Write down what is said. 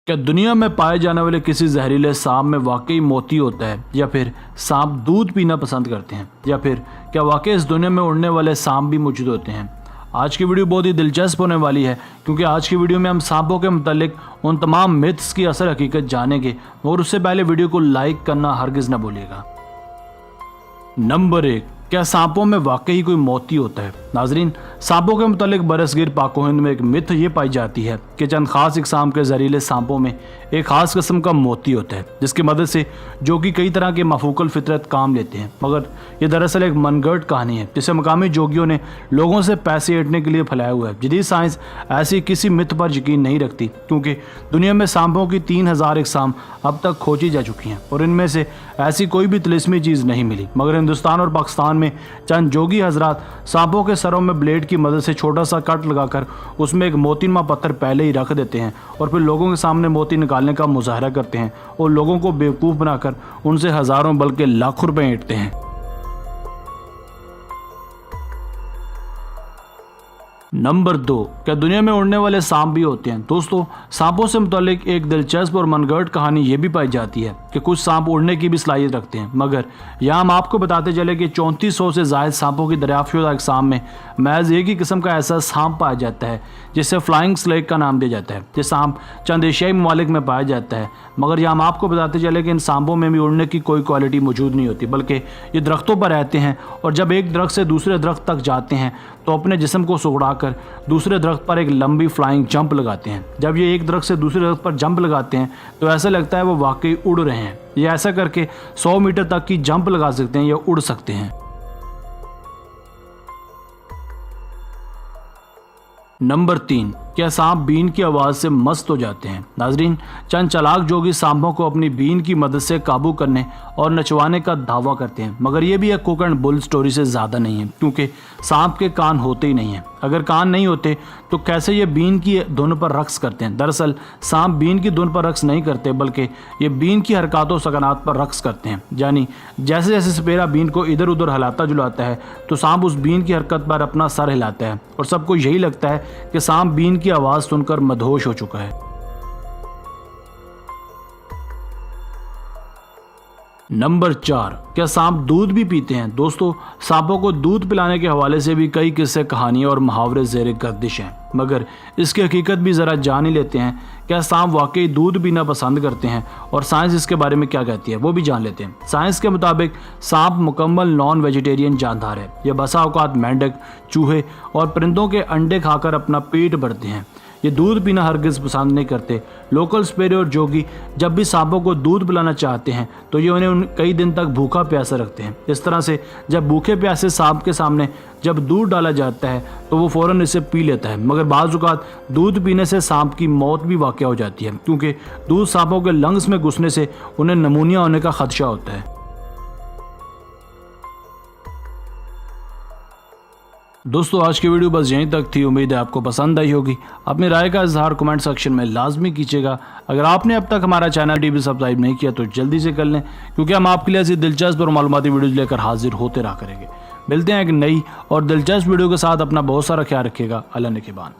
क्या दुनिया में पाए जाने वाले किसी जहरीले सांप में वाकई मोती होता है, या फिर सांप दूध पीना पसंद करते हैं, या फिर क्या वाकई इस दुनिया में उड़ने वाले सांप भी मौजूद होते हैं। आज की वीडियो बहुत ही दिलचस्प होने वाली है, क्योंकि आज की वीडियो में हम सांपों के मुतालिक उन तमाम मिथ्स की असल हकीकत जानेंगे, और उससे पहले वीडियो को लाइक करना हरगिज़ न भूलिएगा। नंबर 1, क्या सांपों में वाकई कोई मोती होता है। नाजरीन, सांपों के मुतालिक बरसगीर पाको हिंद में एक मिथ ये पाई जाती है कि चंद खास इकसाम के जहरीले सांपों में एक खास किस्म का मोती होता है, जिसकी मदद से जो कि कई तरह के मफूकल फितरत काम लेते हैं। मगर ये दरअसल एक मनगढ़ंत कहानी है, जिसे मकामी जोगियों ने लोगों से पैसे ऐंठने के लिए फैलाया हुआ है। जदीद साइंस ऐसी किसी मिथ पर यकीन नहीं रखती, क्योंकि दुनिया में सांपों की 3000 इकसाम अब तक खोजी जा चुकी हैं और इनमें से ऐसी कोई भी तिलिस्मी चीज़ नहीं मिली। मगर हिंदुस्तान और पाकिस्तान में चंद जोगी हजरात सांपों के सरों में ब्लेड की मदद से छोटा सा कट लगाकर उसमें एक मोतीनुमा पत्थर पहले ही रख देते हैं और फिर लोगों के सामने मोती निकालने का मुजाहरा करते हैं और लोगों को बेवकूफ़ बनाकर उनसे हज़ारों बल्कि लाखों रुपए ऐंठते हैं। नंबर 2, क्या दुनिया में उड़ने वाले सांप भी होते हैं। दोस्तों, सांपों से मुतालिक एक दिलचस्प और मनगढ़ंत कहानी ये भी पाई जाती है कि कुछ सांप उड़ने की भी सलाहियत रखते हैं। मगर यहाँ हम आपको बताते चले कि 3400 से ज़ायद सांपों की दरियाफ्तशुदा इकसाम में महज एक ही किस्म का ऐसा सांप पाया जाता है जिसे फ्लाइंग स्नेक का नाम दिया जाता है। ये सांप चंद एशियाई ममालिक में पाया जाता है, मगर यहाँ हम आपको बताते चले कि इन सांपों में भी उड़ने की कोई क्वालिटी मौजूद नहीं होती, बल्कि ये दरख्तों पर रहते हैं और जब एक दरख्त से दूसरे दरख्त तक जाते हैं तो अपने जिस्म को सुगड़ाकर दूसरे दरख्त पर एक लंबी फ्लाइंग जंप लगाते हैं। जब ये एक दरख्त से दूसरे दरख्त पर जंप लगाते हैं तो ऐसा लगता है वो वाकई उड़ रहे हैं। ये ऐसा करके 100 मीटर तक की जंप लगा सकते हैं या उड़ सकते हैं। नंबर 3, क्या सांप बीन की आवाज़ से मस्त हो जाते हैं। नाजरीन, चंद चालाक जोगी सांपों को अपनी बीन की मदद से काबू करने और नचवाने का दावा करते हैं, मगर ये भी एक कुक एंड बुल स्टोरी से ज़्यादा नहीं है, क्योंकि सांप के कान होते ही नहीं हैं। अगर कान नहीं होते तो कैसे ये बीन की धुन पर रक्स करते हैं। दरअसल सांप बीन की धुन पर रक्स नहीं करते, बल्कि ये बीन की हरकत व सकनात पर रक्स करते हैं। यानी जैसे जैसे सपेरा बीन को इधर उधर हिलाता जुलाता है तो सांप उस बीन की हरकत पर अपना सर हिलाता है और सबको यही लगता है कि सांप बीन की आवाज़ सुनकर मदहोश हो चुका है। नंबर 4, क्या सांप दूध भी पीते हैं। दोस्तों, सांपों को दूध पिलाने के हवाले से भी कई किस्से, कहानियां और मुहावरे ज़ेरे गर्दिश हैं, मगर इसकी हकीकत भी ज़रा जान ही लेते हैं। क्या सांप वाकई दूध पीना पसंद करते हैं और साइंस इसके बारे में क्या कहती है वो भी जान लेते हैं। साइंस के मुताबिक सांप मुकम्मल नॉन वेजिटेरियन जानदार है। यह बसा औकात मेंढक, चूहे और परिंदों के अंडे खाकर अपना पेट भरते हैं। ये दूध पीना हरगिज़ पसंद नहीं करते। लोकल सपेरे और जोगी जब भी सांपों को दूध पिलाना चाहते हैं तो ये उन्हें कई दिन तक भूखा प्यासा रखते हैं। इस तरह से जब भूखे प्यासे सांप के सामने जब दूध डाला जाता है तो वो फ़ौरन इसे पी लेता है। मगर बाज़ औक़ात दूध पीने से सांप की मौत भी वाक़या हो जाती है, क्योंकि दूध सांपों के लंग्स में घुसने से उन्हें नमूनिया होने का खदशा होता है। दोस्तों, आज की वीडियो बस यहीं तक थी। उम्मीद है आपको पसंद आई होगी। अपनी राय का इजहार कमेंट सेक्शन में लाजमी कीजिएगा। अगर आपने अब तक हमारा चैनल टीवी सब्सक्राइब नहीं किया तो जल्दी से कर लें, क्योंकि हम आपके लिए ऐसी दिलचस्प और मालूमाती वीडियोज़ लेकर हाजिर होते रहा करेंगे। मिलते हैं एक नई और दिलचस्प वीडियो के साथ। अपना बहुत सारा ख्याल रखिएगा। अल्लाह निगहबान।